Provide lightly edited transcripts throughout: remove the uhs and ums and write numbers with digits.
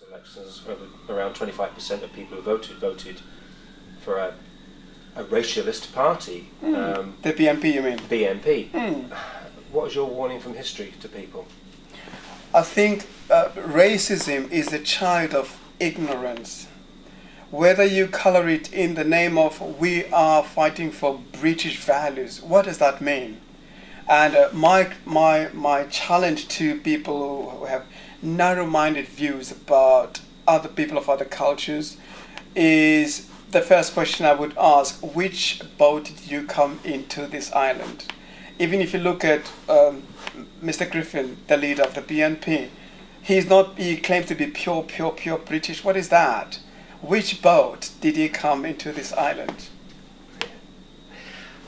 elections, around 25% of people who voted for a racialist party. The BNP, you mean? BNP. What is your warning from history to people? I think racism is a child of ignorance. Whether you color it in the name of we are fighting for British values, what does that mean? And my challenge to people who have narrow-minded views about other people of other cultures is the first question I would ask: which boat did you come into this island? Even if you look at Mr. Griffin, the leader of the BNP, he claims to be pure British. What is that? Which boat did he come into this island?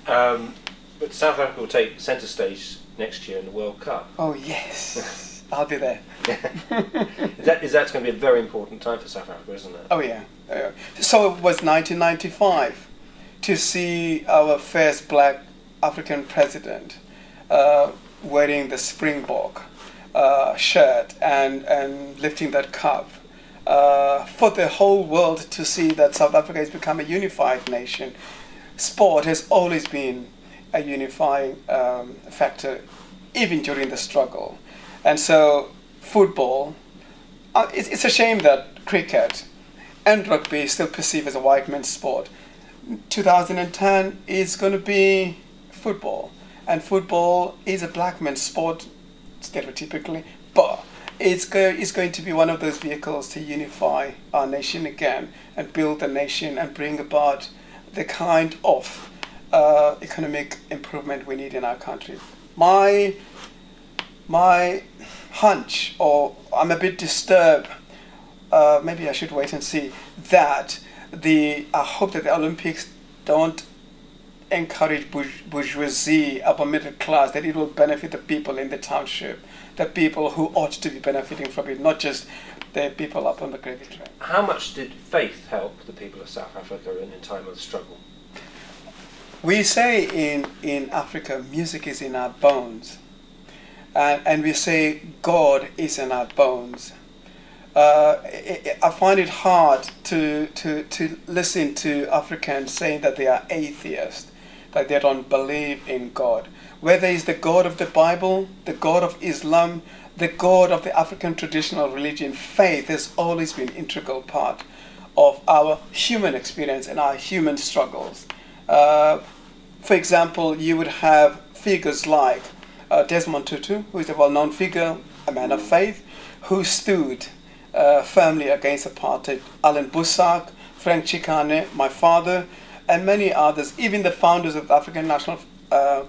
But South Africa will take centre stage next year in the World Cup. Oh yes, I'll be there. That's going to be a very important time for South Africa, isn't it? Oh yeah. So it was 1995 to see our first black African president wearing the Springbok shirt and lifting that cup. For the whole world to see that South Africa has become a unified nation. Sport has always been a unifying factor, even during the struggle. And so football, it's a shame that cricket and rugby is still perceived as a white man's sport. 2010 is going to be football, and football is a black man's sport stereotypically, but it's going to be one of those vehicles to unify our nation again and build the nation and bring about the kind of economic improvement we need in our country. My hunch, or I'm a bit disturbed, maybe I should wait and see, that I hope that the Olympics don't encourage bourgeoisie, upper middle class, that it will benefit the people in the township, the people who ought to be benefiting from it, not just the people up on the gravy train. How much did faith help the people of South Africa in a time of struggle? We say in Africa, music is in our bones. And we say God is in our bones. I find it hard to listen to Africans saying that they are atheists, that they don't believe in God. Whether it's the God of the Bible, the God of Islam, the God of the African traditional religion, faith has always been an integral part of our human experience and our human struggles. For example, you would have figures like Desmond Tutu, who is a well-known figure, a man of faith, who stood firmly against apartheid. Alan Boesak, Frank Chikane, my father, and many others, even the founders of the African National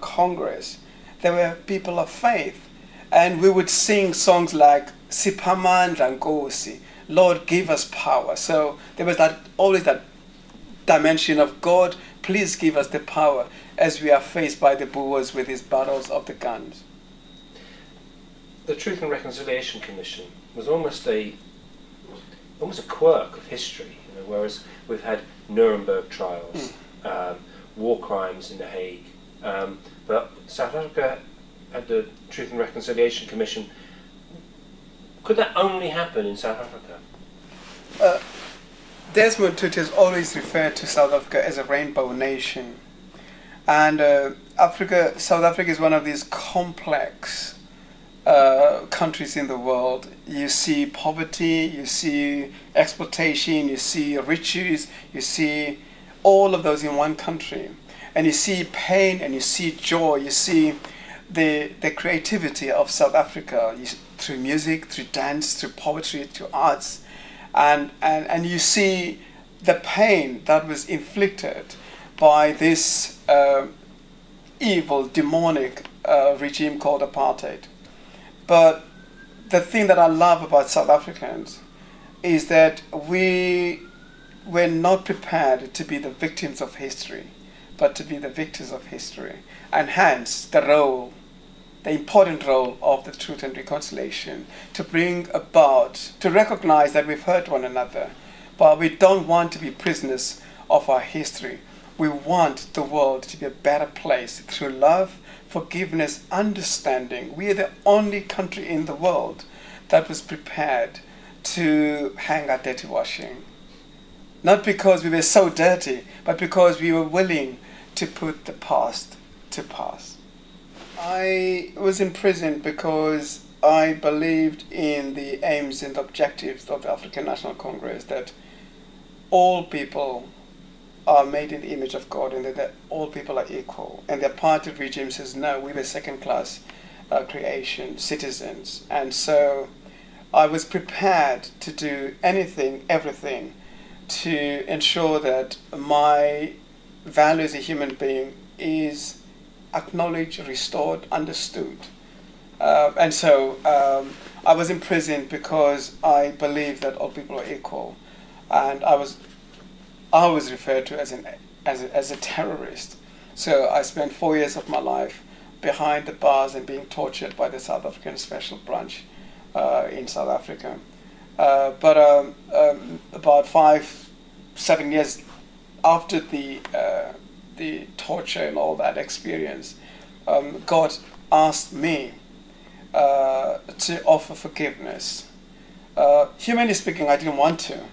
Congress, they were people of faith. And we would sing songs like Siphamandla Nkosi, Lord give us power. So there was always that dimension of God, please give us the power as we are faced by the Boers with his barrels of the guns. The Truth and Reconciliation Commission was almost a quirk of history, whereas we've had Nuremberg trials, war crimes in The Hague, but South Africa had the Truth and Reconciliation Commission. Could that only happen in South Africa? Desmond Tutu has always referred to South Africa as a rainbow nation, and South Africa is one of these complex countries in the world. You see poverty, you see exploitation, you see riches, you see all of those in one country, and you see pain and you see joy, you see the creativity of South Africa through music, through dance, through poetry, through arts, and you see the pain that was inflicted by this evil, demonic regime called apartheid. But the thing that I love about South Africans is that we were not prepared to be the victims of history, but to be the victors of history. And hence the important role of the Truth and Reconciliation, to bring about, to recognize that we've hurt one another, but we don't want to be prisoners of our history. We want the world to be a better place through love, forgiveness, understanding. We are the only country in the world that was prepared to hang our dirty washing. Not because we were so dirty, but because we were willing to put the past to pass. I was in prison because I believed in the aims and objectives of the African National Congress, that all people are made in the image of God and that all people are equal. And the apartheid regime says, no, we were second-class creation, citizens. And so I was prepared to do anything, everything, to ensure that my value as a human being is acknowledged, restored, understood. And so I was imprisoned because I believed that all people are equal. And I was referred to as a terrorist. So I spent 4 years of my life behind the bars and being tortured by the South African Special Branch in South Africa. But about 5-7 years after the torture and all that experience, God asked me to offer forgiveness. Humanly speaking, I didn't want to,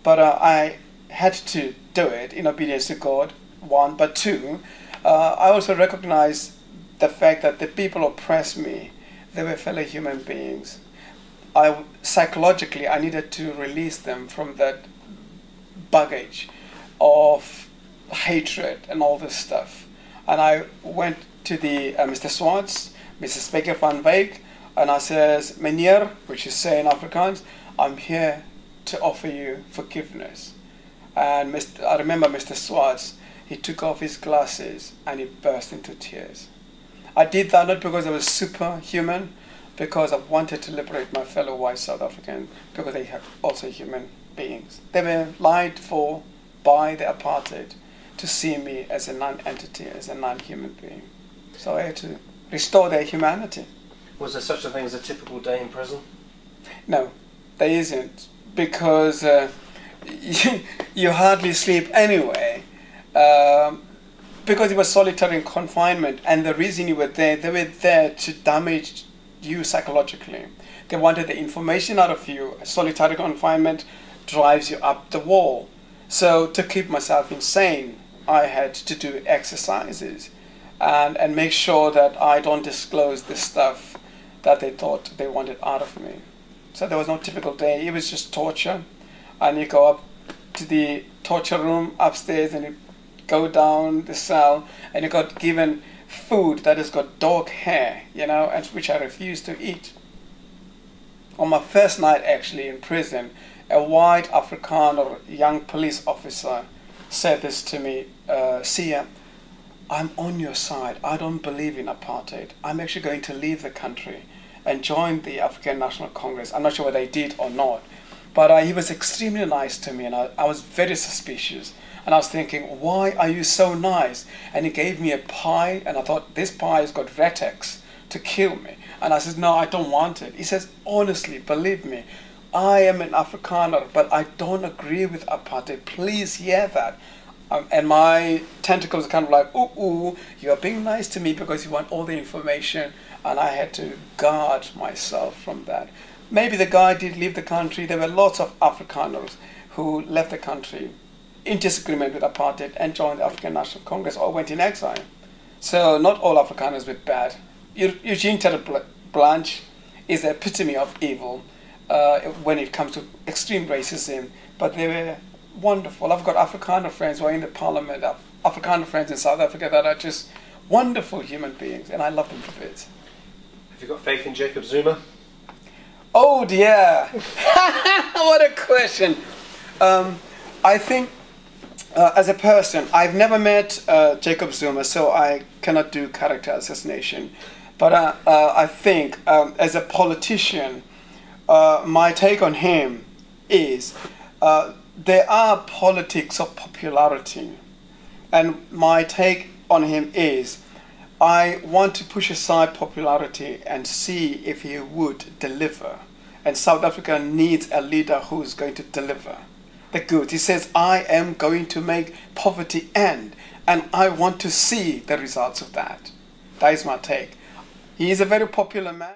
but I had to do it in obedience to God, one. But two, I also recognized the fact that the people who oppressed me, they were fellow human beings. Psychologically, I needed to release them from that baggage of hatred and all this stuff. And I went to the Mr. Swartz, Mr. Speaker van Wyk, and I says, Meneer, which is say in Afrikaans, I'm here to offer you forgiveness. And I remember Mr. Swartz, he took off his glasses and he burst into tears. I did that not because I was superhuman, because I wanted to liberate my fellow white South Africans, because they are also human beings. They were lied for by the apartheid to see me as a non-entity, as a non-human being. So I had to restore their humanity. Was there such a thing as a typical day in prison? No, there isn't, because you hardly sleep anyway, because it was solitary confinement, and the reason you were there, they were there to damage you psychologically. They wanted the information out of you. Solitary confinement drives you up the wall. So to keep myself insane, I had to do exercises and make sure that I don't disclose the stuff that they thought they wanted out of me. So there was no typical day. It was just torture. And you go up to the torture room upstairs and you go down the cell and you got given food that has got dog hair, you know, and which I refused to eat. On my first night actually in prison, a white Afrikaner young police officer said this to me, Sia, I'm on your side. I don't believe in apartheid. I'm actually going to leave the country and join the African National Congress. I'm not sure whether he did or not, but he was extremely nice to me, and I was very suspicious. And I was thinking, why are you so nice? And he gave me a pie, and I thought, this pie has got relects to kill me. And I said, no, I don't want it. He says, honestly, believe me, I am an Afrikaner, but I don't agree with apartheid. Please hear that. And my tentacles are kind of like, ooh, you are being nice to me because you want all the information. And I had to guard myself from that. Maybe the guy did leave the country. There were lots of Afrikaners who left the country in disagreement with apartheid and joined the African National Congress or went in exile. So not all Afrikaners were bad. Eugene Blanche is the epitome of evil when it comes to extreme racism, but they were wonderful. I've got Afrikaner friends who are in the parliament, Afrikaner friends in South Africa that are just wonderful human beings, and I love them to bits. Have you got faith in Jacob Zuma? Oh dear! What a question! I think as a person, I've never met Jacob Zuma, so I cannot do character assassination. But I think as a politician, my take on him is there are politics of popularity. And my take on him is I want to push aside popularity and see if he would deliver. And South Africa needs a leader who is going to deliver the goods. He says, I am going to make poverty end, and I want to see the results of that. That is my take. He is a very popular man.